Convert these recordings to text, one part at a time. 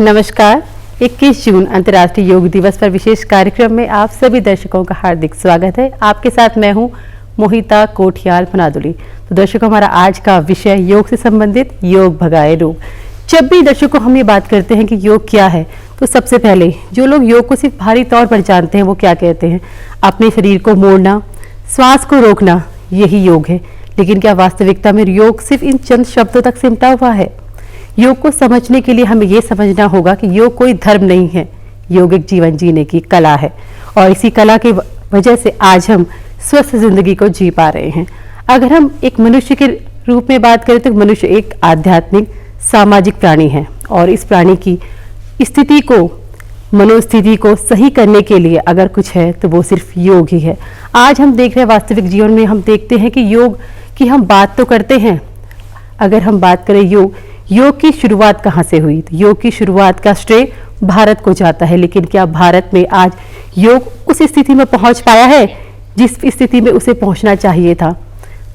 नमस्कार। 21 जून अंतर्राष्ट्रीय योग दिवस पर विशेष कार्यक्रम में आप सभी दर्शकों का हार्दिक स्वागत है। आपके साथ मैं हूं मोहिता कोठियाल फनादुली। तो दर्शकों, हमारा आज का विषय योग से संबंधित योग भगाए रोग। जब भी दर्शकों हम ये बात करते हैं कि योग क्या है, तो सबसे पहले जो लोग योग को सिर्फ बाहरी तौर पर जानते हैं वो क्या कहते हैं? अपने शरीर को मोड़ना, श्वास को रोकना, यही योग है। लेकिन क्या वास्तविकता में योग सिर्फ इन चंद शब्दों तक सिमटा हुआ है? योग को समझने के लिए हमें यह समझना होगा कि योग कोई धर्म नहीं है, योग एक जीवन जीने की कला है। और इसी कला की वजह से आज हम स्वस्थ जिंदगी को जी पा रहे हैं। अगर हम एक मनुष्य के रूप में बात करें तो मनुष्य एक आध्यात्मिक सामाजिक प्राणी है और इस प्राणी की स्थिति को, मनोस्थिति को सही करने के लिए अगर कुछ है तो वो सिर्फ योग ही है। आज हम देख रहे हैं वास्तविक जीवन में हम देखते हैं कि योग की हम बात तो करते हैं। अगर हम बात करें योग की शुरुआत कहाँ से हुई, तो योग की शुरुआत का श्रेय भारत को जाता है। लेकिन क्या भारत में आज योग उस स्थिति में पहुंच पाया है जिस स्थिति में उसे पहुंचना चाहिए था?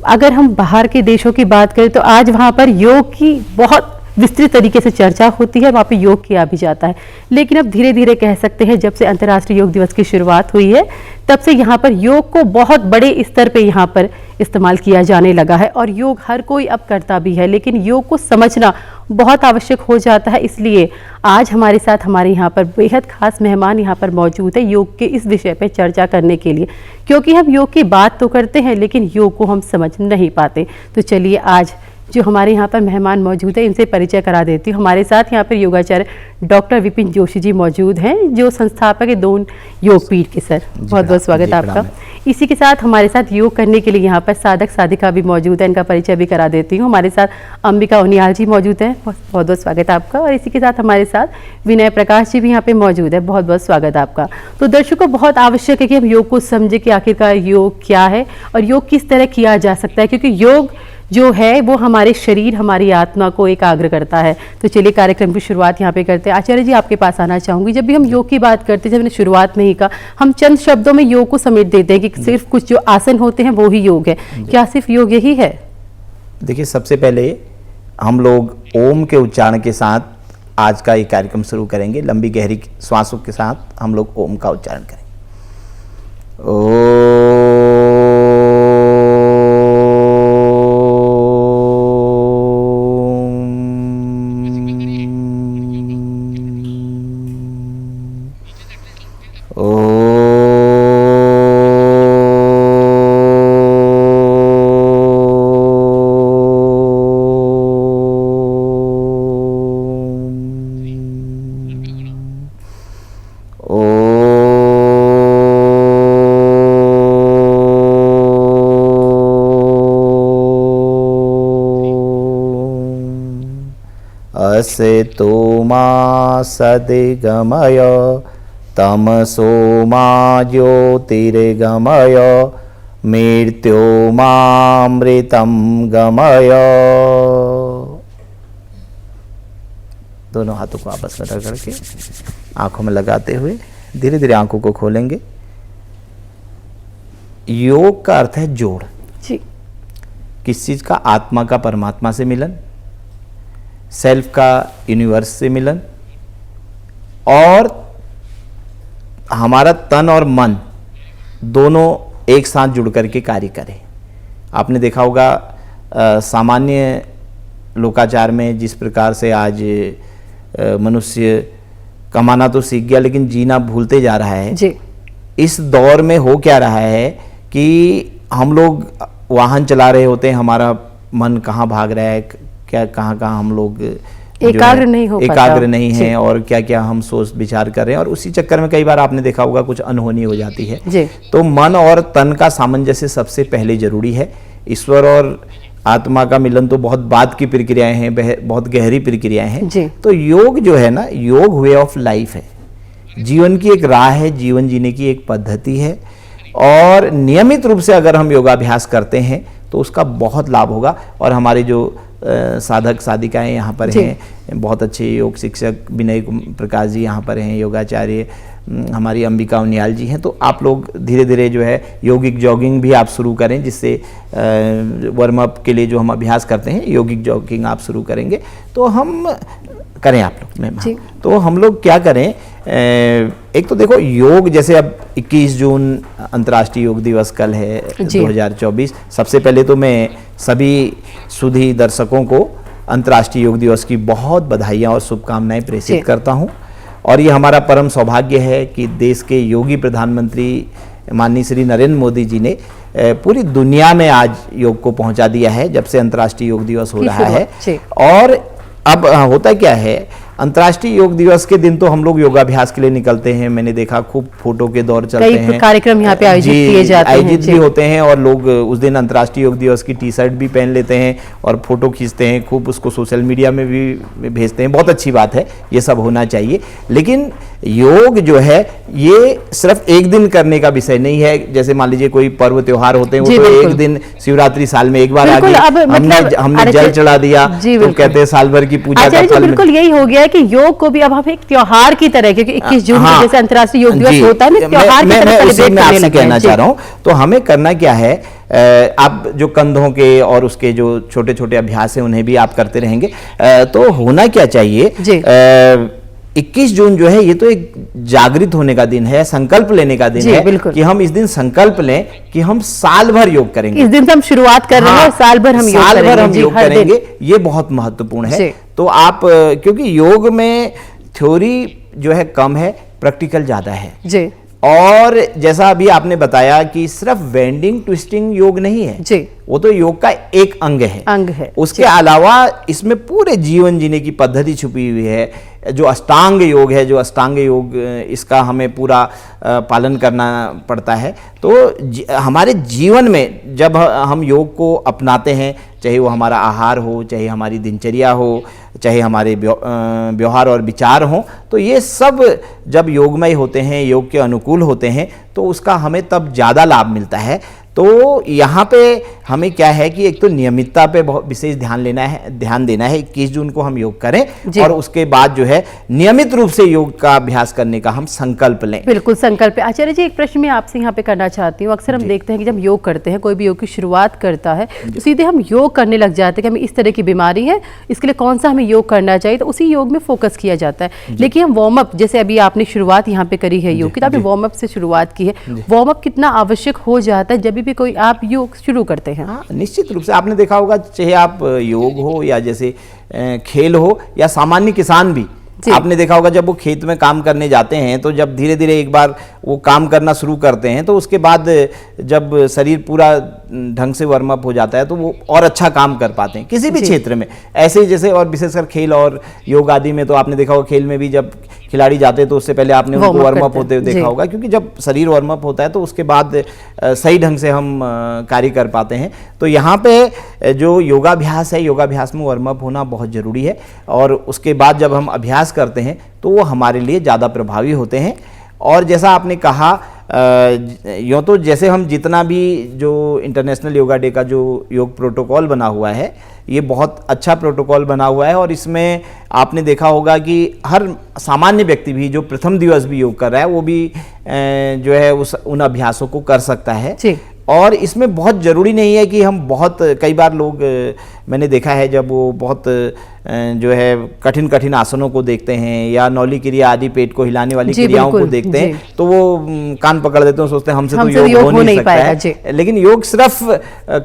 अगर हम बाहर के देशों की बात करें तो आज वहां पर योग की बहुत विस्तृत तरीके से चर्चा होती है, वहाँ पे योग किया भी जाता है। लेकिन अब धीरे धीरे कह सकते हैं जब से अंतर्राष्ट्रीय योग दिवस की शुरुआत हुई है तब से यहाँ पर योग को बहुत बड़े स्तर पे यहाँ पर इस्तेमाल किया जाने लगा है और योग हर कोई अब करता भी है। लेकिन योग को समझना बहुत आवश्यक हो जाता है। इसलिए आज हमारे साथ हमारे यहाँ पर बेहद खास मेहमान यहाँ पर मौजूद है योग के इस विषय पर चर्चा करने के लिए, क्योंकि हम योग की बात तो करते हैं लेकिन योग को हम समझ नहीं पाते। तो चलिए आज जो हमारे यहाँ पर मेहमान मौजूद है इनसे परिचय करा देती हूँ। हमारे साथ यहाँ पर योगाचार्य डॉक्टर विपिन जोशी जी मौजूद हैं, जो संस्थापक है दोन योगपीठ के। सर बहुत बहुत स्वागत है आपका। इसी के साथ हमारे साथ योग करने के लिए यहाँ पर साधक साधिका भी मौजूद है, इनका परिचय भी करा देती हूँ। हमारे साथ अंबिका उनियाल जी मौजूद हैं, बहुत बहुत स्वागत है आपका। और इसी के साथ हमारे साथ विनय प्रकाश जी भी यहाँ पे मौजूद है, बहुत बहुत स्वागत है आपका। तो दर्शकों, बहुत आवश्यक है कि हम योग को समझे कि आखिरकार योग क्या है और योग किस तरह किया जा सकता है, क्योंकि योग जो है वो हमारे शरीर, हमारी आत्मा को एकाग्र करता है। तो चलिए कार्यक्रम की शुरुआत यहाँ पे करते हैं। आचार्य जी, आपके पास आना चाहूंगी। जब भी हम योग की बात करते हैं, जब मैंने शुरुआत में ही कहा, हम चंद शब्दों में योग को समेट देते हैं कि सिर्फ कुछ जो आसन होते हैं वो ही योग है। क्या सिर्फ योग यही है? देखिए, सबसे पहले हम लोग ओम के उच्चारण के साथ आज का ये कार्यक्रम शुरू करेंगे। लंबी गहरी श्वासों के साथ हम लोग ओम का उच्चारण करेंगे। असेतो मा सद्गमय तमसो मा ज्योतिर्गमय मृत्योर्मामृतं गमय। दोनों हाथों को आपस में रगड़ के आंखों में लगाते हुए धीरे धीरे आंखों को खोलेंगे। योग का अर्थ है जोड़। जी। किस चीज का? आत्मा का परमात्मा से मिलन, सेल्फ का यूनिवर्स से मिलन, और हमारा तन और मन दोनों एक साथ जुड़ करके कार्य करें। आपने देखा होगा सामान्य लोकाचार में जिस प्रकार से आज मनुष्य कमाना तो सीख गया लेकिन जीना भूलते जा रहा है जी। इस दौर में हो क्या रहा है कि हम लोग वाहन चला रहे होते हैं, हमारा मन कहाँ भाग रहा है, क्या कहाँ हम लोग एकाग्र नहीं है और क्या क्या हम सोच विचार कर रहे हैं, और उसी चक्कर में कई बार आपने देखा होगा कुछ अनहोनी हो जाती है जी। तो मन और तन का सामंजस्य सबसे पहले जरूरी है। ईश्वर और आत्मा का मिलन तो बहुत बाद की प्रक्रियाएं हैं, बहुत गहरी प्रक्रियाएं हैं। तो योग जो है ना, योग वे ऑफ लाइफ है, जीवन की एक राह है, जीवन जीने की एक पद्धति है। और नियमित रूप से अगर हम योगाभ्यास करते हैं तो उसका बहुत लाभ होगा। और हमारे जो साधक साधिकाएं यहाँ पर हैं, बहुत अच्छे योग शिक्षक विनय प्रकाश जी यहाँ पर हैं, योगाचार्य हमारी अंबिका उनियाल जी हैं। तो आप लोग धीरे धीरे जो है योगिक जॉगिंग भी आप शुरू करें, जिससे वार्म अप के लिए जो हम अभ्यास करते हैं योगिक जॉगिंग आप शुरू करेंगे तो हम करें आप लोग मैम। तो हम लोग क्या करें, एक तो देखो योग, जैसे अब 21 जून अंतर्राष्ट्रीय योग दिवस कल है 2024। सबसे पहले तो मैं सभी सुधी दर्शकों को अंतर्राष्ट्रीय योग दिवस की बहुत बधाइयाँ और शुभकामनाएं प्रेषित करता हूँ। और ये हमारा परम सौभाग्य है कि देश के योगी प्रधानमंत्री माननीय श्री नरेंद्र मोदी जी ने पूरी दुनिया में आज योग को पहुंचा दिया है, जब से अंतर्राष्ट्रीय योग दिवस हो रहा है। और अब होता क्या है, अंतर्राष्ट्रीय योग दिवस के दिन तो हम लोग योगाभ्यास के लिए निकलते हैं। मैंने देखा खूब फोटो के दौर चलते हैं, कार्यक्रम यहाँ पे आयोजित किए जाते हैं, आयोजित भी होते हैं, और लोग उस दिन अंतर्राष्ट्रीय योग दिवस की टी शर्ट भी पहन लेते हैं और फोटो खींचते हैं, खूब उसको सोशल मीडिया में भी भेजते हैं। बहुत अच्छी बात है, ये सब होना चाहिए। लेकिन योग जो है ये सिर्फ एक दिन करने का विषय नहीं है। जैसे मान लीजिए कोई पर्व त्योहार होते हैं, वो तो एक दिन, शिवरात्रि साल में एक बार आ गई, हमने जल चढ़ा दिया तो कहते हैं साल भर की पूजा का फल। बिल्कुल यही हो गया कि योग को भी अब हम एक त्योहार की तरह, क्योंकि 21 जून को जैसे अंतर्राष्ट्रीय योग दिवस होता है ना, त्योहार की तरह सेलिब्रेट मैं आपसे कहना चाह रहा हूँ। तो हमें करना क्या है, आप जो कंधों के और उसके जो छोटे छोटे अभ्यास हैं उन्हें भी आप करते रहेंगे। तो होना क्या चाहिए, 21 जून जो है ये तो एक जागृत होने का दिन है, संकल्प लेने का दिन है कि हम इस दिन संकल्प लें कि हम साल भर योग करेंगे। इस दिन से हम शुरुआत कर रहे हैं, साल भर हम योग करेंगे। ये बहुत महत्वपूर्ण है। तो आप, क्योंकि योग में थ्योरी जो है कम है, प्रैक्टिकल ज्यादा है जी। और जैसा अभी आपने बताया कि सिर्फ बेंडिंग ट्विस्टिंग योग नहीं है जी, वो तो योग का एक अंग है। उसके अलावा इसमें पूरे जीवन जीने की पद्धति छुपी हुई है। जो अष्टांग योग है, जो अष्टांग योग, इसका हमें पूरा पालन करना पड़ता है। तो हमारे जीवन में जब हम योग को अपनाते हैं, चाहे वो हमारा आहार हो, चाहे हमारी दिनचर्या हो, चाहे हमारे व्यवहार और विचार हो, तो ये सब जब योगमय होते हैं, योग के अनुकूल होते हैं, तो उसका हमें तब ज़्यादा लाभ मिलता है। तो यहाँ पे हमें क्या है कि एक तो नियमितता पे बहुत विशेष ध्यान देना है। 21 जून को हम योग करें और उसके बाद जो है नियमित रूप से योग का अभ्यास करने का हम संकल्प लें। बिल्कुल संकल्प। आचार्य जी, एक प्रश्न मैं आपसे यहाँ पे करना चाहती हूँ। अक्सर हम देखते हैं कि जब योग करते हैं, कोई भी योग की शुरुआत करता है, तो सीधे हम योग करने लग जाते हैं कि हमें इस तरह की बीमारी है, इसके लिए कौन सा हमें योग करना चाहिए, तो उसी योग में फोकस किया जाता है। लेकिन हम वार्म अप, जैसे अभी आपने शुरुआत यहाँ पे करी है योग की, तो आपने वार्म अप से शुरुआत की है। वार्म अप कितना आवश्यक हो जाता है जब भी कोई आप योग शुरू करते हैं? हाँ, निश्चित रूप से आपने देखा होगा, चाहे आप योग हो या जैसे खेल हो या सामान्य किसान भी, आपने देखा होगा जब वो खेत में काम करने जाते हैं, तो जब धीरे धीरे एक बार वो काम करना शुरू करते हैं, तो उसके बाद जब शरीर पूरा ढंग से वार्म अप हो जाता है, तो वो और अच्छा काम कर पाते हैं किसी भी क्षेत्र में। ऐसे जैसे, और विशेषकर खेल और योग आदि में तो आपने देखा होगा, खेल में भी जब खिलाड़ी जाते हैं तो उससे पहले आपने उनको वार्म अप होते हुए देखा होगा, क्योंकि जब शरीर वार्म अप होता है तो उसके बाद सही ढंग से हम कार्य कर पाते हैं। तो यहाँ पे जो योगाभ्यास है, योगाभ्यास में वार्म अप होना बहुत ज़रूरी है, और उसके बाद जब हम अभ्यास करते हैं तो वो हमारे लिए ज़्यादा प्रभावी होते हैं। और जैसा आपने कहा, यूँ तो जैसे हम जितना भी जो इंटरनेशनल योगा डे का जो योग प्रोटोकॉल बना हुआ है, ये बहुत अच्छा प्रोटोकॉल बना हुआ है, और इसमें आपने देखा होगा कि हर सामान्य व्यक्ति भी जो प्रथम दिवस भी योग कर रहा है, वो भी जो है उन अभ्यासों को कर सकता है। और इसमें बहुत ज़रूरी नहीं है कि हम बहुत, कई बार लोग मैंने देखा है जब वो बहुत जो है कठिन कठिन आसनों को देखते हैं या नौली क्रिया आदि, पेट को हिलाने वाली क्रियाओं को देखते हैं, तो वो कान पकड़ देते हैं, सोचते हैं हमसे तो योग हो नहीं सकता है। लेकिन योग सिर्फ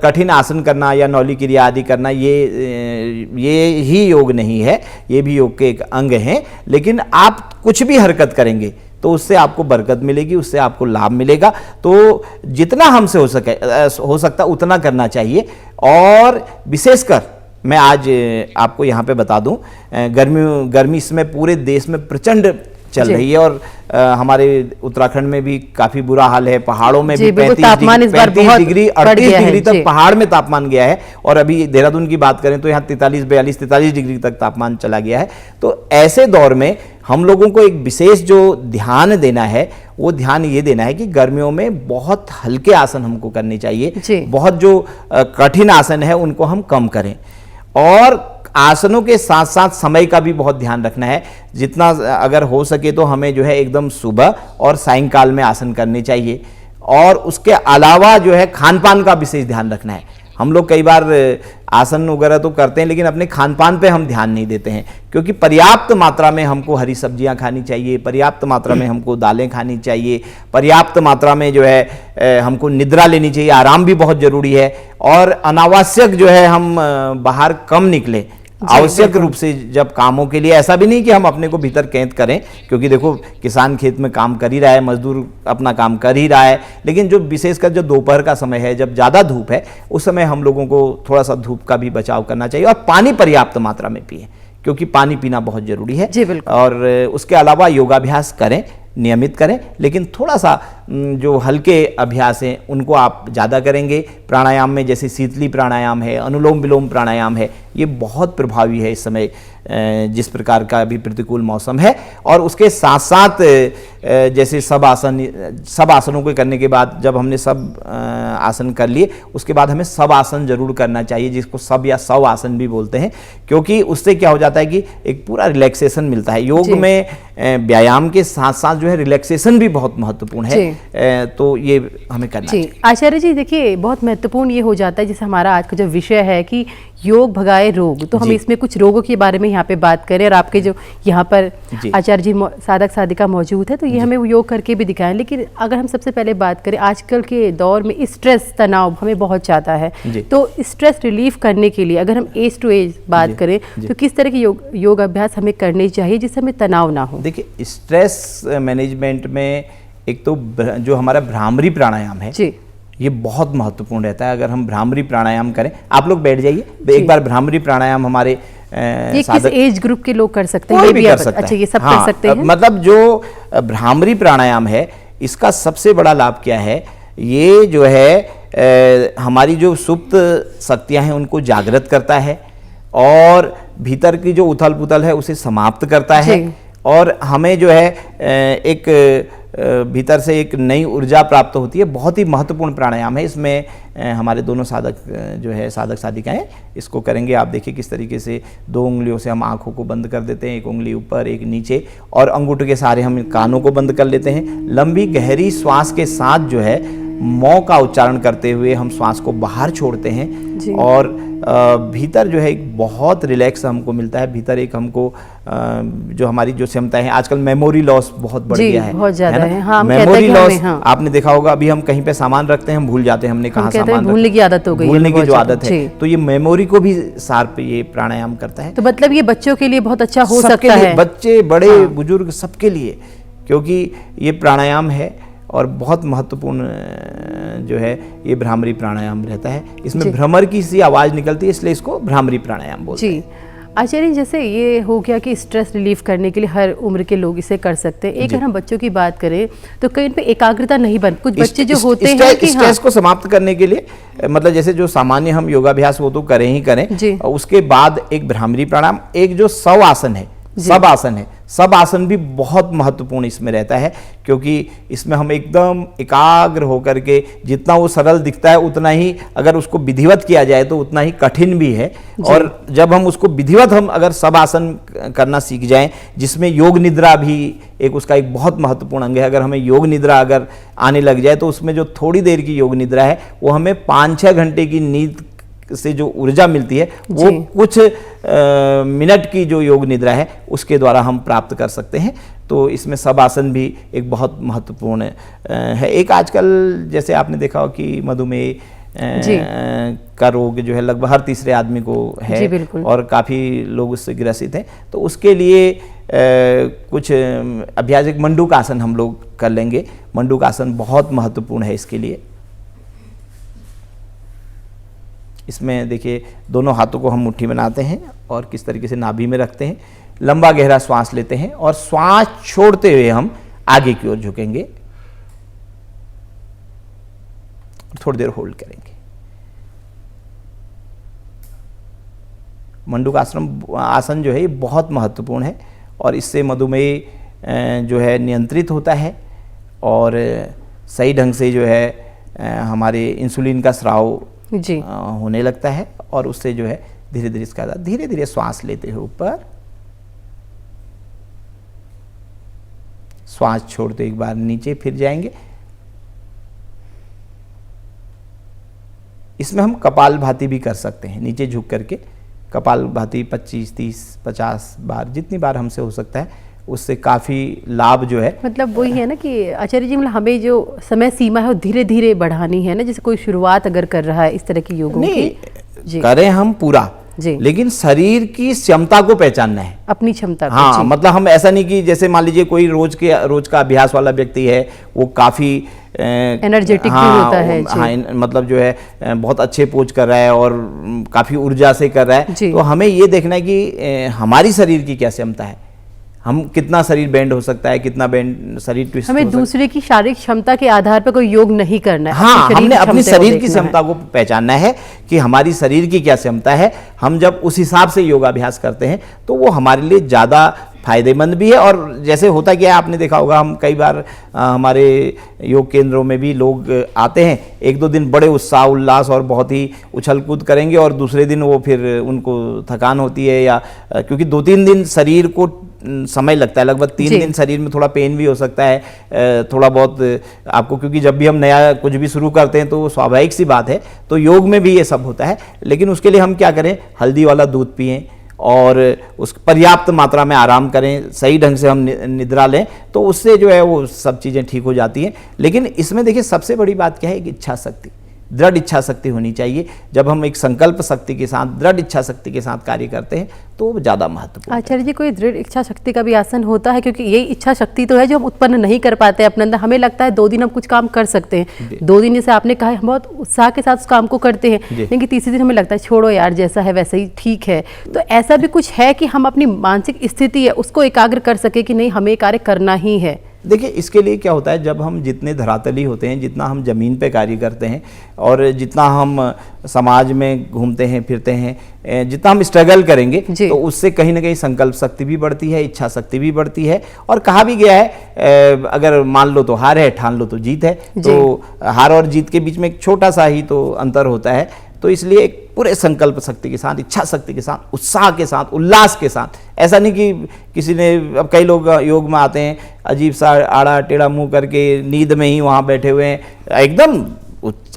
कठिन आसन करना या नौली क्रिया आदि करना, ये ही योग नहीं है, ये भी योग के एक अंग हैं। लेकिन आप कुछ भी हरकत करेंगे तो उससे आपको बरकत मिलेगी, उससे आपको लाभ मिलेगा। तो जितना हमसे हो सकता उतना करना चाहिए। और विशेषकर मैं आज आपको यहाँ पे बता दूं, गर्मी इस समय पूरे देश में प्रचंड चल रही है, और हमारे उत्तराखंड में भी काफी बुरा हाल है। पहाड़ों में भी 35 डिग्री 38 डिग्री तक पहाड़ में तापमान गया है, और अभी देहरादून की बात करें तो यहाँ 43 डिग्री तक तापमान चला गया है। तो ऐसे दौर में हम लोगों को एक विशेष जो ध्यान देना है, वो ध्यान ये देना है कि गर्मियों में बहुत हल्के आसन हमको करने चाहिए, बहुत जो कठिन आसन है उनको हम कम करें। और आसनों के साथ साथ समय का भी बहुत ध्यान रखना है। जितना अगर हो सके तो हमें जो है एकदम सुबह और सायंकाल में आसन करने चाहिए। और उसके अलावा जो है खान पान का विशेष ध्यान रखना है। हम लोग कई बार आसन वगैरह तो करते हैं, लेकिन अपने खान पान पे हम ध्यान नहीं देते हैं, क्योंकि पर्याप्त मात्रा में हमको हरी सब्जियां खानी चाहिए, पर्याप्त मात्रा में हमको दालें खानी चाहिए, पर्याप्त मात्रा में जो है हमको निद्रा लेनी चाहिए, आराम भी बहुत जरूरी है। और अनावश्यक जो है हम बाहर कम निकले, आवश्यक रूप से जब कामों के लिए, ऐसा भी नहीं कि हम अपने को भीतर कैद करें, क्योंकि देखो किसान खेत में काम कर ही रहा है, मजदूर अपना काम कर ही रहा है, लेकिन जो विशेषकर जो दोपहर का समय है, जब ज़्यादा धूप है, उस समय हम लोगों को थोड़ा सा धूप का भी बचाव करना चाहिए और पानी पर्याप्त मात्रा में पिए, क्योंकि पानी पीना बहुत जरूरी है। जी बिल्कुल। और उसके अलावा योगाभ्यास करें, नियमित करें, लेकिन थोड़ा सा जो हल्के अभ्यास हैं उनको आप ज़्यादा करेंगे। प्राणायाम में जैसे शीतली प्राणायाम है, अनुलोम विलोम प्राणायाम है, ये बहुत प्रभावी है इस समय जिस प्रकार का अभी प्रतिकूल मौसम है। और उसके साथ साथ जैसे सब आसनों को करने के बाद, जब हमने सब आसन कर लिए, उसके बाद हमें सब आसन जरूर करना चाहिए, जिसको सब या सौ आसन भी बोलते हैं, क्योंकि उससे क्या हो जाता है कि एक पूरा रिलैक्सेशन मिलता है। योग में व्यायाम के साथ साथ जो है रिलैक्सेशन भी बहुत महत्वपूर्ण है, तो ये हमें करना चाहिए। आचार्य जी देखिए, बहुत महत्वपूर्ण ये हो जाता है, जैसे हमारा आज का जो विषय है कि योग भगाए रोग, तो हम इसमें कुछ रोगों के बारे में यहाँ पे बात करें, और आपके जो यहाँ पर आचार्य जी साधक साधिका मौजूद है, तो ये हमें योग करके भी दिखाएं। लेकिन अगर हम सबसे पहले बात करें, आजकल के दौर में स्ट्रेस तनाव हमें बहुत ज़्यादा है, तो स्ट्रेस रिलीफ करने के लिए अगर हम एज टू एज बात करें, तो किस तरह के योग अभ्यास हमें करने चाहिए जिससे हमें तनाव ना हो? देखिए, स्ट्रेस मैनेजमेंट में एक तो जो हमारा भ्रामरी प्राणायाम है जी, ये बहुत महत्वपूर्ण रहता है। अगर हम भ्रामरी प्राणायाम करें, आप लोग बैठ जाइए, एक बार भ्रामरी प्राणायाम हमारे ये किस एज ग्रुप के लोग कर सकते हैं? कोई भी कर सकता है। अच्छा, ये सब कर सकते हैं। मतलब जो भ्रामरी प्राणायाम है, इसका सबसे बड़ा लाभ क्या है, ये जो है हमारी जो सुप्त शक्तियां हैं उनको जागृत करता है, और भीतर की जो उथल पुथल है उसे समाप्त करता है, और हमें जो है एक भीतर से एक नई ऊर्जा प्राप्त होती है। बहुत ही महत्वपूर्ण प्राणायाम है। इसमें हमारे दोनों साधक जो है साधक साधिकाएं इसको करेंगे। आप देखिए किस तरीके से 2 उंगलियों से हम आंखों को बंद कर देते हैं, एक उंगली ऊपर एक नीचे, और अंगूठे के सहारे हम कानों को बंद कर लेते हैं। लंबी गहरी श्वास के साथ जो है मौ का उच्चारण करते हुए हम श्वास को बाहर छोड़ते हैं, और भीतर जो है एक बहुत रिलैक्स हमको मिलता है। भीतर एक हमको जो हमारी जो क्षमता है, आजकल मेमोरी लॉस बहुत बढ़ गया है, बहुत ज्यादा है। हाँ, मेमोरी लॉस आपने देखा होगा, अभी हम कहीं पे सामान रखते हैं, हम भूल जाते हैं हमने कहाँ सामान, भूलने की आदत हो गई, भूलने की जो आदत है, तो ये मेमोरी को भी शार्प ये प्राणायाम करता है। तो मतलब ये बच्चों के लिए बहुत अच्छा हो सकता है, बच्चे बड़े बुजुर्ग सबके लिए, क्योंकि ये प्राणायाम है और बहुत महत्वपूर्ण जो है ये भ्रामरी प्राणायाम रहता है। इसमें भ्रमर की सी आवाज निकलती है, इसलिए इसको भ्रामरी प्राणायाम बोलते हैं। आचार्य, जैसे ये हो गया कि स्ट्रेस रिलीफ करने के लिए हर उम्र के लोग इसे कर सकते हैं। एक अगर हम बच्चों की बात करें तो कहीं पे एकाग्रता नहीं बन, कुछ बच्चे जो होते हैं कि स्ट्रेस को समाप्त करने के लिए, मतलब जैसे जो सामान्य हम योगाभ्यास वो तो करें ही करें, उसके बाद एक भ्रामरी प्राणायाम, एक जो सब आसन है, सब आसन है, सब आसन भी बहुत महत्वपूर्ण इसमें रहता है, क्योंकि इसमें हम एकदम एकाग्र होकर के, जितना वो सरल दिखता है उतना ही अगर उसको विधिवत किया जाए तो उतना ही कठिन भी है। और जब हम उसको विधिवत हम अगर सब आसन करना सीख जाएं, जिसमें योग निद्रा भी एक उसका एक बहुत महत्वपूर्ण अंग है, अगर हमें योग निद्रा अगर आने लग जाए तो उसमें जो थोड़ी देर की योग निद्रा है वो हमें 5-6 घंटे की नींद से जो ऊर्जा मिलती है वो कुछ मिनट की जो योग निद्रा है उसके द्वारा हम प्राप्त कर सकते हैं। तो इसमें सब आसन भी एक बहुत महत्वपूर्ण है। एक आजकल जैसे आपने देखा हो कि मधुमेह का रोग जो है लगभग हर तीसरे आदमी को है, और काफ़ी लोग उससे ग्रसित हैं, तो उसके लिए कुछ अभ्यास, एक मंडूक आसन हम लोग कर लेंगे। मंडूक आसन बहुत महत्वपूर्ण है इसके लिए। इसमें देखिए दोनों हाथों को हम मुट्ठी बनाते हैं और किस तरीके से नाभि में रखते हैं, लंबा गहरा श्वास लेते हैं और श्वास छोड़ते हुए हम आगे की ओर झुकेंगे, थोड़ी देर होल्ड करेंगे। मंडूक आसन जो है ये बहुत महत्वपूर्ण है, और इससे मधुमेह जो है नियंत्रित होता है, और सही ढंग से जो है हमारे इंसुलिन का स्राव होने लगता है, और उससे जो है धीरे धीरे इसका धीरे धीरे श्वास लेते हुए ऊपर, श्वास छोड़ते एक बार नीचे फिर जाएंगे, इसमें हम कपालभाति भी कर सकते हैं, नीचे झुक करके कपालभाति 25, 30, 50 बार, जितनी बार हमसे हो सकता है, उससे काफ़ी लाभ जो है। मतलब वही है ना कि आचार्य जी, मतलब हमें जो समय सीमा है वो धीरे धीरे बढ़ानी है ना, जैसे कोई शुरुआत अगर कर रहा है इस तरह की योगों की, करें हम पूरा जी, लेकिन शरीर की क्षमता को पहचानना है, अपनी क्षमता को। हाँ, मतलब हम ऐसा नहीं कि जैसे मान लीजिए कोई रोज का अभ्यास वाला व्यक्ति है, वो काफी एनर्जेटिक भी होता है, हाँ, मतलब जो है बहुत अच्छे पोज कर रहा है और काफी ऊर्जा से कर रहा है, तो हमें ये देखना है कि हमारी शरीर की क्या क्षमता है, हम कितना शरीर बेंड हो सकता है, कितना बेंड शरीर ट्विस्ट हमें दूसरे की शारीरिक क्षमता के आधार पर कोई योग नहीं करना है। हाँ, हमने अपनी शरीर की क्षमता को पहचानना है कि हमारी शरीर की क्या क्षमता है। हम जब उस हिसाब से योगाभ्यास करते हैं तो वो हमारे लिए ज़्यादा फायदेमंद भी है। और जैसे होता क्या है, आपने देखा होगा, हम कई बार हमारे योग केंद्रों में भी लोग आते हैं, 1-2 दिन बड़े उत्साह उल्लास और बहुत ही उछल कूद करेंगे और दूसरे दिन वो फिर उनको थकान होती है, या क्योंकि 2-3 दिन शरीर को समय लगता है, लगभग 3 दिन शरीर में थोड़ा पेन भी हो सकता है, थोड़ा बहुत आपको, क्योंकि जब भी हम नया कुछ भी शुरू करते हैं तो वो स्वाभाविक सी बात है, तो योग में भी ये सब होता है। लेकिन उसके लिए हम क्या करें, हल्दी वाला दूध पिएं और उस पर्याप्त मात्रा में आराम करें, सही ढंग से हम निद्रा लें, तो उससे जो है वो सब चीज़ें ठीक हो जाती हैं। लेकिन इसमें देखिए सबसे बड़ी बात क्या है कि इच्छा शक्ति, दृढ़ इच्छा शक्ति होनी चाहिए। जब हम एक संकल्प शक्ति के साथ, दृढ़ इच्छा शक्ति के साथ कार्य करते हैं तो वो ज़्यादा महत्वपूर्ण है। आचार्य जी, कोई दृढ़ इच्छा शक्ति का भी आसन होता है? क्योंकि यही इच्छा शक्ति तो है जो हम उत्पन्न नहीं कर पाते हैं अपने अंदर। हमें लगता है 2 दिन हम कुछ काम कर सकते हैं, 2 दिन जैसे आपने कहा हम बहुत उत्साह के साथ उस काम को करते हैं, लेकिन तीसरे दिन हमें लगता है छोड़ो यार, जैसा है वैसा ही ठीक है। तो ऐसा भी कुछ है कि हम अपनी मानसिक स्थिति है उसको एकाग्र कर सके कि नहीं, हमें कार्य करना ही है? देखिए, इसके लिए क्या होता है, जब हम जितने धरातली होते हैं, जितना हम ज़मीन पे कार्य करते हैं और जितना हम समाज में घूमते हैं फिरते हैं, जितना हम स्ट्रगल करेंगे, तो उससे कहीं ना कहीं संकल्प शक्ति भी बढ़ती है, इच्छा शक्ति भी बढ़ती है। और कहा भी गया है, अगर मान लो तो हार है, ठान लो तो जीत है। तो हार और जीत के बीच में एक छोटा सा ही तो अंतर होता है। तो इसलिए एक पूरे संकल्प शक्ति के साथ, इच्छा शक्ति के साथ, उत्साह के साथ, उल्लास के साथ, ऐसा नहीं कि किसी ने, अब कई लोग योग में आते हैं अजीब सा आड़ा टेढ़ा मुंह करके नींद में ही वहाँ बैठे हुए हैं, एकदम।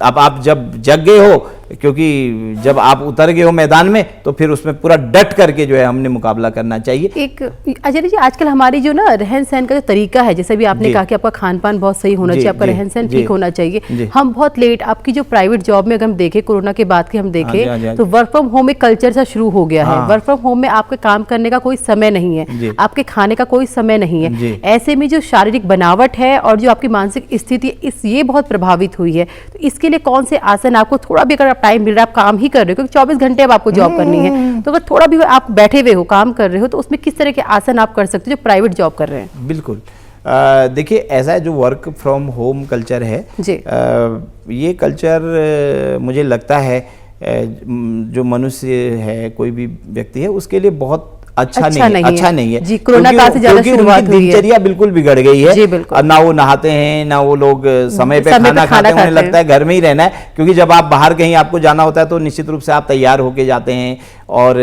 अब आप जब जग गए हो, क्योंकि जब आप उतर गए हो मैदान में, तो फिर उसमें पूरा डट करके जो है हमने मुकाबला करना चाहिए। एक आचार्य जी, आजकल हमारी जो ना रहन सहन का जो तरीका है, जैसे भी आपने कहा कि आपका खान पान बहुत सही होना चाहिए, आपका रहन सहन ठीक होना चाहिए। हम बहुत लेट, आपकी जो प्राइवेट जॉब में अगर हम देखें, कोरोना के बाद की हम देखें, तो वर्क फ्रॉम होम एक कल्चर सा शुरू हो गया है। वर्क फ्रॉम होम में आपके काम करने का कोई समय नहीं है, आपके खाने का कोई समय नहीं है। ऐसे में जो शारीरिक बनावट है और जो आपकी मानसिक स्थिति है, ये बहुत प्रभावित हुई है। तो इसके लिए कौन से आसन आपको, थोड़ा भी अगर टाइम मिल रहा है, आप काम ही कर रहे हो, क्योंकि 24 घंटे अब आपको जॉब करनी है, तो अगर थोड़ा भी आप बैठे हुए हो, काम कर रहे हो, तो उसमें किस तरह के आसन आप कर सकते हो जो प्राइवेट जॉब कर रहे हैं? बिल्कुल, देखिए, ऐसा है, जो वर्क फ्रॉम होम कल्चर है, ये कल्चर मुझे लगता है जो मनुष्य है, कोई भी व्यक्ति है, उसके लिए बहुत अच्छा नहीं है जी। कोरोना काल से ज्यादा शुरुआत हुई है, दिनचर्या बिल्कुल बिगड़ गई है जी, बिल्कुल। ना वो नहाते हैं, ना वो लोग समय पे खाना खाते हैं, उन्हें लगता है घर में ही रहना है। क्योंकि जब आप बाहर कहीं आपको जाना होता है तो निश्चित रूप से आप तैयार होके जाते हैं और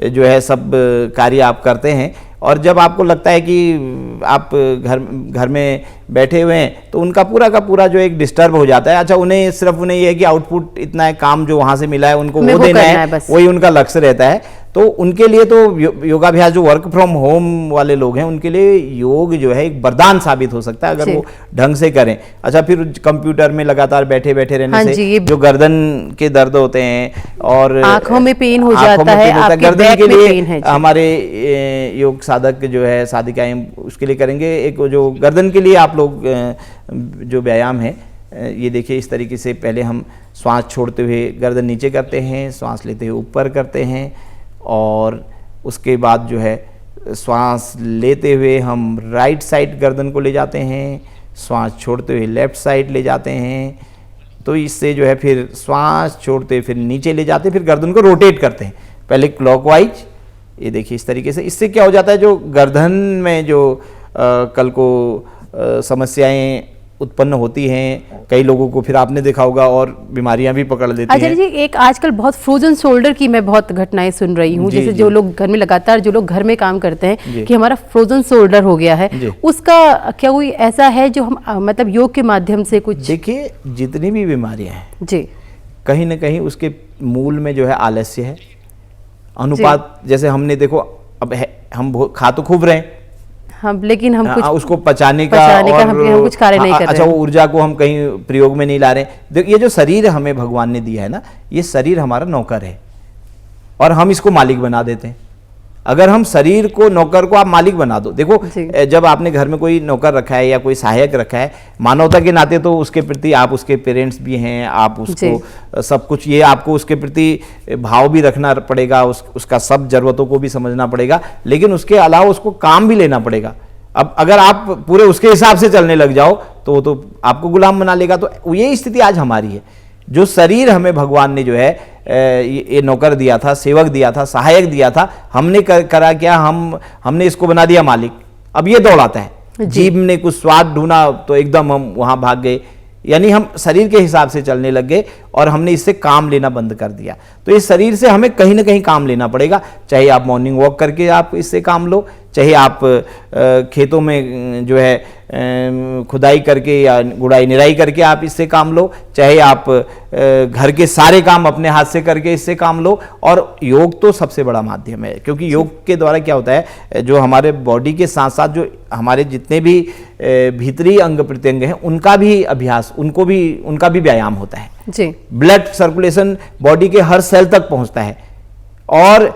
जो है सब कार्य आप करते हैं। और जब आपको लगता है कि आप घर में बैठे हुए हैं, तो उनका पूरा का पूरा जो एक डिस्टर्ब हो जाता है। अच्छा, उन्हें ये है कि आउटपुट इतना है, काम जो वहाँ से मिला है उनको वो देना है, वही उनका लक्ष्य रहता है। तो उनके लिए तो योगाभ्यास, जो वर्क फ्रॉम होम वाले लोग हैं, उनके लिए योग जो है एक वरदान साबित हो सकता है, अगर वो ढंग से करें। अच्छा, फिर कंप्यूटर में लगातार बैठे बैठे रहने से जो गर्दन के दर्द होते हैं और आंखों में पेन हो जाता है, गर्दन के लिए हमारे योग साधक जो है, साधिकाएं, उसके लिए करेंगे एक जो गर्दन के लिए आप लोग जो व्यायाम है, ये देखिए, इस तरीके से पहले हम श्वास छोड़ते हुए गर्दन नीचे करते हैं, श्वास लेते हुए ऊपर करते हैं, और उसके बाद जो है श्वास लेते हुए हम राइट साइड गर्दन को ले जाते हैं, श्वास छोड़ते हुए लेफ्ट साइड ले जाते हैं। तो इससे जो है फिर श्वास छोड़ते फिर नीचे ले जाते, फिर गर्दन को रोटेट करते हैं, पहले क्लॉकवाइज, ये देखिए इस तरीके से। इससे क्या हो जाता है, जो गर्दन में जो कल को समस्याएं उत्पन्न होती हैं, कई लोगों को फिर आपने देखा होगा और बीमारियां भी पकड़ लेती हैं। आचार्य जी, एक आजकल बहुत फ्रोजन शोल्डर की मैं बहुत घटनाएं सुन रही हूँ, जैसे जो लोग घर में लगातार, जो लोग घर में काम करते हैं, कि हमारा फ्रोजन शोल्डर हो गया है, उसका क्या कोई ऐसा है जो हम मतलब योग के माध्यम से कुछ? देखिए, जितनी भी बीमारियां हैं जी, कहीं ना कहीं उसके मूल में जो है आलस्य है, अनुपात। जैसे हमने देखो अब हम खा तो खूब रहे हैं हम, लेकिन हम कुछ उसको पचाने का हम कुछ कार्य नहीं कर रहे। अच्छा, वो ऊर्जा को हम कहीं प्रयोग में नहीं ला रहे। देखो ये जो शरीर हमें भगवान ने दिया है ना, ये शरीर हमारा नौकर है और हम इसको मालिक बना देते हैं। अगर हम शरीर को, नौकर को आप मालिक बना दो, देखो जब आपने घर में कोई नौकर रखा है या कोई सहायक रखा है, मानवता के नाते तो उसके प्रति आप उसके पेरेंट्स भी हैं, आप उसको सब कुछ, ये आपको उसके प्रति भाव भी रखना पड़ेगा, उसका सब जरूरतों को भी समझना पड़ेगा, लेकिन उसके अलावा उसको काम भी लेना पड़ेगा। अब अगर आप पूरे उसके हिसाब से चलने लग जाओ तो वो तो आपको गुलाम बना लेगा। तो ये स्थिति आज हमारी है। जो शरीर हमें भगवान ने जो है ये नौकर दिया था, सेवक दिया था, सहायक दिया था, हमने करा क्या, हमने इसको बना दिया मालिक। अब ये दौड़ाता है, जीभ ने कुछ स्वाद ढूंढा तो एकदम हम वहां भाग गए, यानी हम शरीर के हिसाब से चलने लग गए और हमने इससे काम लेना बंद कर दिया। तो इस शरीर से हमें कहीं ना कहीं काम लेना पड़ेगा, चाहे आप मॉर्निंग वॉक करके आप इससे काम लो, चाहे आप खेतों में जो है खुदाई करके या गुड़ाई निराई करके आप इससे काम लो, चाहे आप घर के सारे काम अपने हाथ से करके इससे काम लो। और योग तो सबसे बड़ा माध्यम है, क्योंकि योग के द्वारा क्या होता है, जो हमारे बॉडी के साथ साथ जो हमारे जितने भी भीतरी अंग प्रत्यंग हैं उनका भी अभ्यास, उनका भी व्यायाम होता है जी। ब्लड सर्कुलेशन बॉडी के हर सेल तक पहुंचता है और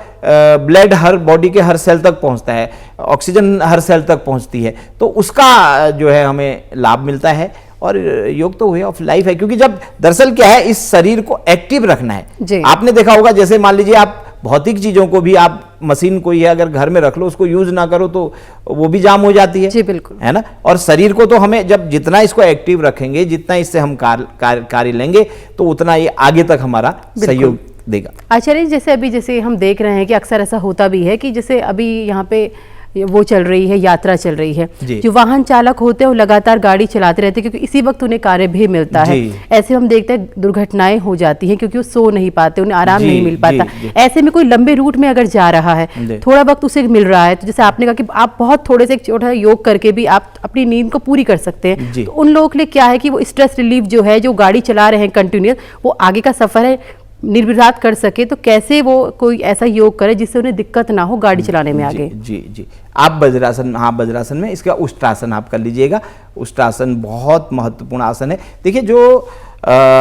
ब्लड हर बॉडी के हर सेल तक पहुंचता है, ऑक्सीजन हर सेल तक पहुंचती है, तो उसका जो है हमें लाभ मिलता है। और योग तो वे ऑफ लाइफ है, क्योंकि जब दरअसल क्या है, इस शरीर को एक्टिव रखना है। आपने देखा होगा, जैसे मान लीजिए आप भौतिक चीजों को भी, आप मशीन कोई है अगर घर में रख लो, उसको यूज ना करो तो वो भी जाम हो जाती है जी, बिल्कुल, है ना। और शरीर को तो हमें जब जितना इसको एक्टिव रखेंगे, जितना इससे हम कार्य लेंगे, तो उतना ये आगे तक हमारा सहयोग देगा। आचार्य, जैसे हम देख रहे हैं कि अक्सर ऐसा होता भी है कि जैसे अभी यहाँ पे वो चल रही है, यात्रा चल रही है, जो वाहन चालक होते हैं वो लगातार गाड़ी चलाते रहते हैं, क्योंकि इसी वक्त उन्हें कार्य भी मिलता है। ऐसे हम देखते हैं दुर्घटनाएं हो जाती हैं, क्योंकि वो सो नहीं पाते, उन्हें आराम नहीं मिल पाता। ऐसे में कोई लंबे रूट में अगर जा रहा है, थोड़ा वक्त उसे मिल रहा है, तो जैसे आपने कहा कि आप बहुत थोड़े से एक छोटा योग करके भी आप अपनी नींद को पूरी कर सकते हैं, तो उन लोगों के लिए क्या है कि वो स्ट्रेस रिलीफ जो है, जो गाड़ी चला रहे हैं कंटिन्यूअस, वो आगे का सफर है निर्विघ्न कर सके, तो कैसे वो कोई ऐसा योग करे जिससे उन्हें दिक्कत ना हो गाड़ी चलाने में आगे? जी, आप वज्रासन, हाँ वज्रासन में इसका उष्ट्रासन आप कर लीजिएगा। उष्ट्रासन बहुत महत्वपूर्ण आसन है। देखिए, जो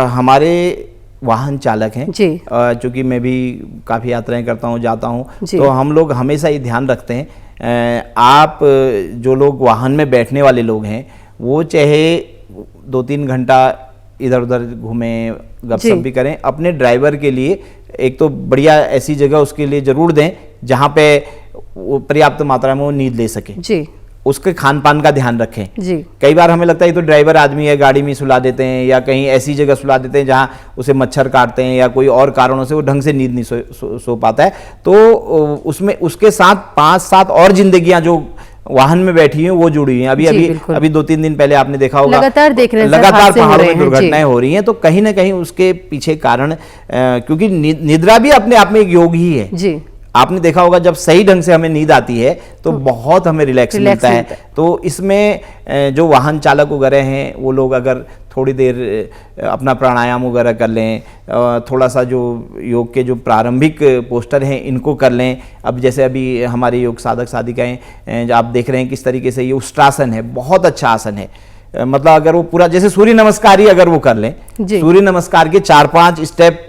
हमारे वाहन चालक हैं, चूंकि मैं भी काफ़ी यात्राएं करता हूँ, जाता हूँ, तो हम लोग हमेशा ये ध्यान रखते हैं, आप जो लोग वाहन में बैठने वाले लोग हैं, वो चाहे 2-3 घंटा इधर उधर घूमें, गपशप भी करें, अपने ड्राइवर के लिए एक तो बढ़िया ऐसी जगह उसके लिए जरूर दें जहां पे वो पर्याप्त मात्रा में वो नींद ले सके जी। उसके खान पान का ध्यान रखें जी। कई बार हमें लगता है ये तो ड्राइवर आदमी है, गाड़ी में सुला देते हैं या कहीं ऐसी जगह सुला देते हैं जहां उसे मच्छर काटते हैं या कोई और कारणों से वो ढंग से नींद नहीं सो पाता है, तो उसमें उसके साथ 5-7 और जिंदगियां जो वाहन में बैठी हैं वो जुड़ी हैं। अभी 2-3 दिन पहले आपने देखा होगा, लगातार पहाड़ों में दुर्घटनाएं हो रही हैं, तो कहीं ना कहीं उसके पीछे कारण, क्योंकि निद्रा भी अपने आप में एक योग ही है जी। आपने देखा होगा, जब सही ढंग से हमें नींद आती है तो बहुत हमें रिलैक्स मिलता है। तो इसमें जो वाहन चालक वगैरह हैं, वो लोग अगर थोड़ी देर अपना प्राणायाम वगैरह कर लें, थोड़ा सा जो योग के जो प्रारंभिक पोस्टर हैं इनको कर लें। अब जैसे अभी हमारे योग साधक साधिकाएं आप देख रहे हैं किस तरीके से ये उष्ट्रासन है, बहुत अच्छा आसन है। मतलब अगर वो पूरा जैसे सूर्य नमस्कार ही अगर वो कर लें, सूर्य नमस्कार के 4-5 स्टेप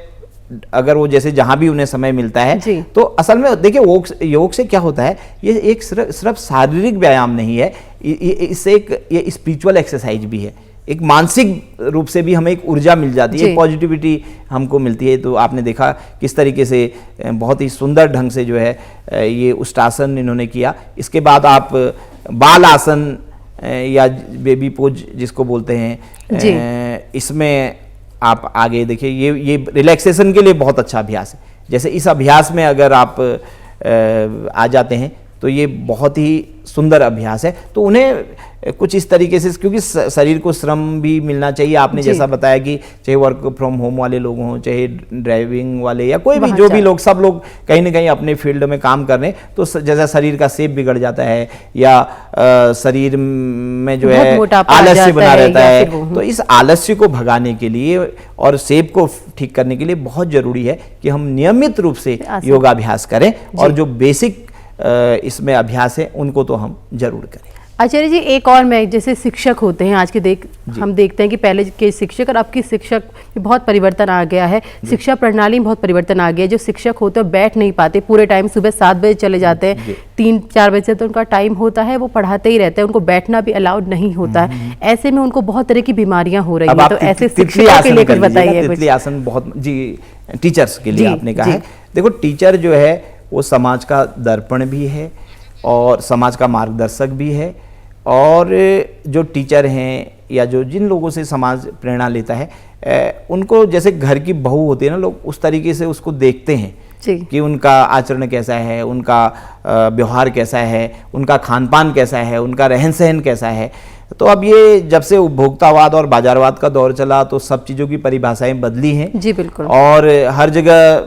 अगर वो जैसे जहां भी उन्हें समय मिलता है, तो असल में देखिए योग से क्या होता है, ये एक सिर्फ शारीरिक व्यायाम नहीं है, इससे ये स्पिरिचुअल एक्सरसाइज भी है। एक मानसिक रूप से भी हमें एक ऊर्जा मिल जाती है, पॉजिटिविटी हमको मिलती है। तो आपने देखा किस तरीके से बहुत ही सुंदर ढंग से जो है ये उष्ट्रासन इन्होंने किया। इसके बाद आप बाल आसन या बेबी पोज जिसको बोलते हैं, इसमें आप आगे देखिए, ये रिलैक्सेशन के लिए बहुत अच्छा अभ्यास है। जैसे इस अभ्यास में अगर आप आ जाते हैं तो ये बहुत ही सुंदर अभ्यास है। तो उन्हें कुछ इस तरीके से, क्योंकि शरीर को श्रम भी मिलना चाहिए। आपने जैसा बताया कि चाहे वर्क फ्रॉम होम वाले लोग हों, चाहे ड्राइविंग वाले या कोई भी, जो भी लोग, सब लोग कहीं ना कहीं अपने फील्ड में काम कर रहे हैं, तो जैसा शरीर का शेप बिगड़ जाता है या शरीर में जो है आलस्य बना रहता है, तो इस आलस्य को भगाने के लिए और शेप को ठीक करने के लिए बहुत जरूरी है कि हम नियमित रूप से योगाभ्यास करें, और जो बेसिक इसमें अभ्यास है उनको तो हम जरूर करें। आचार्य जी, एक और मैं, जैसे शिक्षक होते हैं आज के हम देखते हैं कि पहले के शिक्षक और अब की शिक्षक में बहुत परिवर्तन आ गया है, शिक्षा प्रणाली में बहुत परिवर्तन आ गया है। जो शिक्षक होते हैं बैठ नहीं पाते, पूरे टाइम सुबह 7 बजे चले जाते हैं, 3-4 बजे तो उनका टाइम होता है, वो पढ़ाते ही रहते हैं, उनको बैठना भी अलाउड नहीं होता है। ऐसे में उनको बहुत तरह की बीमारियां हो रही है, तो ऐसे शिक्षकों के लिए कुछ बताइए। तितली आसन बहुत जी टीचर्स के लिए आपने कहा है। देखो, टीचर जो है वो समाज का दर्पण भी है और समाज का मार्गदर्शक भी है, और जो टीचर हैं या जो जिन लोगों से समाज प्रेरणा लेता है, उनको जैसे घर की बहू होती है ना, लोग उस तरीके से उसको देखते हैं कि उनका आचरण कैसा है, उनका व्यवहार कैसा है, उनका खान पान कैसा है, उनका रहन सहन कैसा है। तो अब ये जब से उपभोक्तावाद और बाजारवाद का दौर चला, तो सब चीज़ों की परिभाषाएं बदली हैं। जी बिल्कुल। और हर जगह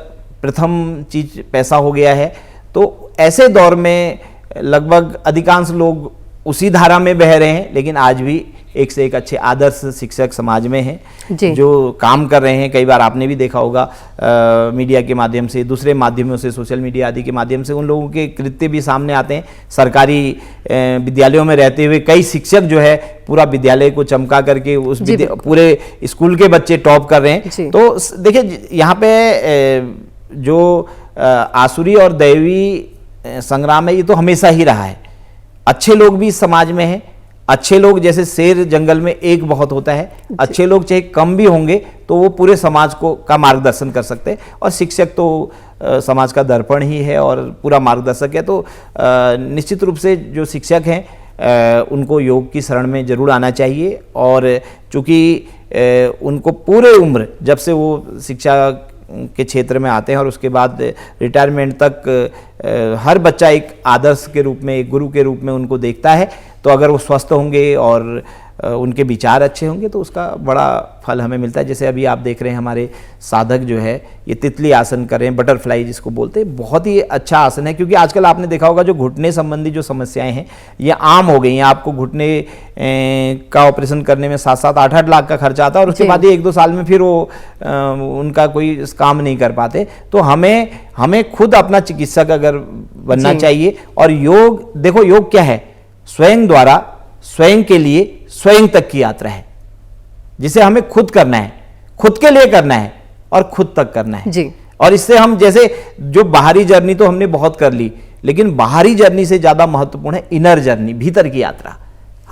प्रथम चीज पैसा हो गया है। तो ऐसे दौर में लगभग अधिकांश लोग उसी धारा में बह रहे हैं, लेकिन आज भी एक से एक अच्छे आदर्श शिक्षक समाज में हैं जो काम कर रहे हैं। कई बार आपने भी देखा होगा मीडिया के माध्यम से, दूसरे माध्यमों से, सोशल मीडिया आदि के माध्यम से उन लोगों के कृत्य भी सामने आते हैं। सरकारी विद्यालयों में रहते हुए कई शिक्षक जो है पूरा विद्यालय को चमका करके उस पूरे स्कूल के बच्चे टॉप कर रहे हैं। तो देखिए, यहाँ पे जो आसुरी और दैवी संग्राम है, ये तो हमेशा ही रहा है। अच्छे लोग भी समाज में हैं। अच्छे लोग, जैसे शेर जंगल में एक बहुत होता है, अच्छे लोग चाहे कम भी होंगे तो वो पूरे समाज को का मार्गदर्शन कर सकते हैं। और शिक्षक तो समाज का दर्पण ही है और पूरा मार्गदर्शक है। तो निश्चित रूप से जो शिक्षक हैं उनको योग की शरण में जरूर आना चाहिए। और चूँकि उनको पूरे उम्र, जब से वो शिक्षा के क्षेत्र में आते हैं और उसके बाद रिटायरमेंट तक, हर बच्चा एक आदर्श के रूप में, एक गुरु के रूप में उनको देखता है। तो अगर वो स्वस्थ होंगे और उनके विचार अच्छे होंगे तो उसका बड़ा फल हमें मिलता है। जैसे अभी आप देख रहे हैं हमारे साधक जो है ये तितली आसन कर रहे हैं, बटरफ्लाई जिसको बोलते हैं। बहुत ही अच्छा आसन है, क्योंकि आजकल आपने देखा होगा जो घुटने संबंधी जो समस्याएं हैं ये आम हो गई हैं। आपको घुटने का ऑपरेशन करने में 7-7, 8-8 लाख का खर्चा आता है, और उसके बाद 1-2 साल में फिर वो उनका कोई काम नहीं कर पाते। तो हमें खुद अपना चिकित्सक अगर बनना चाहिए। और योग, देखो योग क्या है, स्वयं द्वारा स्वयं के लिए स्वयं तक की यात्रा है, जिसे हमें खुद करना है, खुद के लिए करना है और खुद तक करना है जी। और इससे हम, जैसे जो बाहरी जर्नी तो हमने बहुत कर ली, लेकिन बाहरी जर्नी से ज्यादा महत्वपूर्ण है इनर जर्नी, भीतर की यात्रा।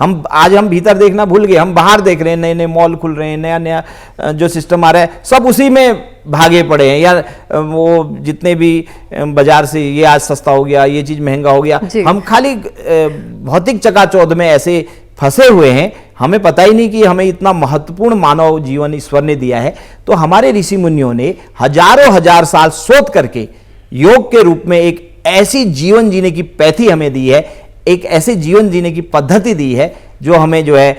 आज हम भीतर देखना भूल गए, हम बाहर देख रहे हैं, नए नए मॉल खुल रहे हैं, नया नया जो सिस्टम आ रहा है, सब उसी में भागे पड़े हैं। या वो जितने भी बाजार से ये आज सस्ता हो गया, ये चीज महंगा हो गया, हम खाली भौतिक चकाचौंध में ऐसे फंसे हुए हैं, हमें पता ही नहीं कि हमें इतना महत्वपूर्ण मानव जीवन ईश्वर ने दिया है। तो हमारे ऋषि मुनियों ने हजारों हजार साल शोध करके योग के रूप में एक ऐसी जीवन जीने की पैथी हमें दी है, एक ऐसे जीवन जीने की पद्धति दी है जो हमें जो है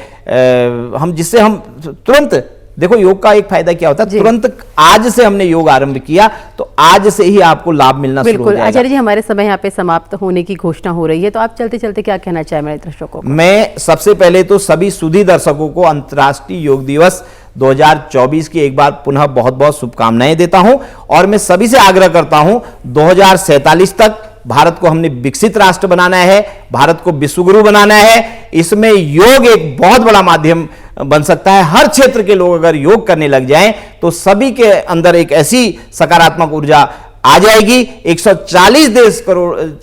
हम, जिससे हम तुरंत, देखो योग का एक फायदा क्या होता है, तुरंत आज से हमने योग आरंभ किया तो आज से ही आपको लाभ मिलना शुरू हो जाएगा। आचार्य जी, हमारे समय यहाँ पे समाप्त होने की घोषणा हो रही है, तो आप चलते चलते क्या कहना चाहें मेरे दर्शकों को? मैं सबसे पहले तो सभी सुधी दर्शकों को अंतर्राष्ट्रीय योग दिवस 2024 की एक बार पुनः बहुत बहुत शुभकामनाएं देता हूं। और मैं सभी से आग्रह करता हूं, 2047 तक भारत को हमने विकसित राष्ट्र बनाना है, भारत को विश्वगुरु बनाना है। इसमें योग एक बहुत बड़ा माध्यम बन सकता है। हर क्षेत्र के लोग अगर योग करने लग जाएं तो सभी के अंदर एक ऐसी सकारात्मक ऊर्जा आ जाएगी। 140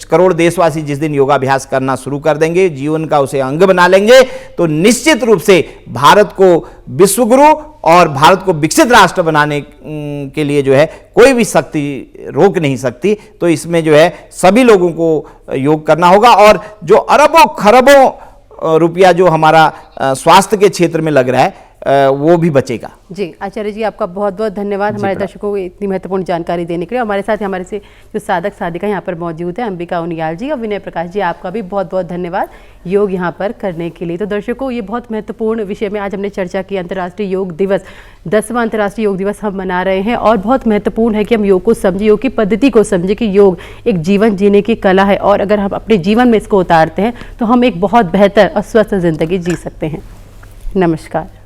करोड़ देशवासी जिस दिन योगाभ्यास करना शुरू कर देंगे, जीवन का उसे अंग बना लेंगे, तो निश्चित रूप से भारत को विश्वगुरु और भारत को विकसित राष्ट्र बनाने के लिए जो है कोई भी शक्ति रोक नहीं सकती। तो इसमें जो है सभी लोगों को योग करना होगा। और जो अरबों खरबों रुपया जो हमारा स्वास्थ्य के क्षेत्र में लग रहा है, वो भी बचेगा। जी आचार्य जी, आपका बहुत बहुत धन्यवाद हमारे दर्शकों को इतनी महत्वपूर्ण जानकारी देने के लिए। हमारे साथ हमारे से जो साधक साधिका यहाँ पर मौजूद है, अंबिका उनियाल जी और विनय प्रकाश जी, आपका भी बहुत बहुत धन्यवाद योग यहाँ पर करने के लिए। तो दर्शकों, ये बहुत महत्वपूर्ण विषय में आज हमने चर्चा की। अंतर्राष्ट्रीय योग दिवस, 10वां अंतर्राष्ट्रीय योग दिवस हम मना रहे हैं और बहुत महत्वपूर्ण है कि हम योग को समझें, योग की पद्धति को समझें कि योग एक जीवन जीने की कला है और अगर हम अपने जीवन में इसको उतारते हैं तो हम एक बहुत बेहतर और स्वस्थ जिंदगी जी सकते हैं। नमस्कार।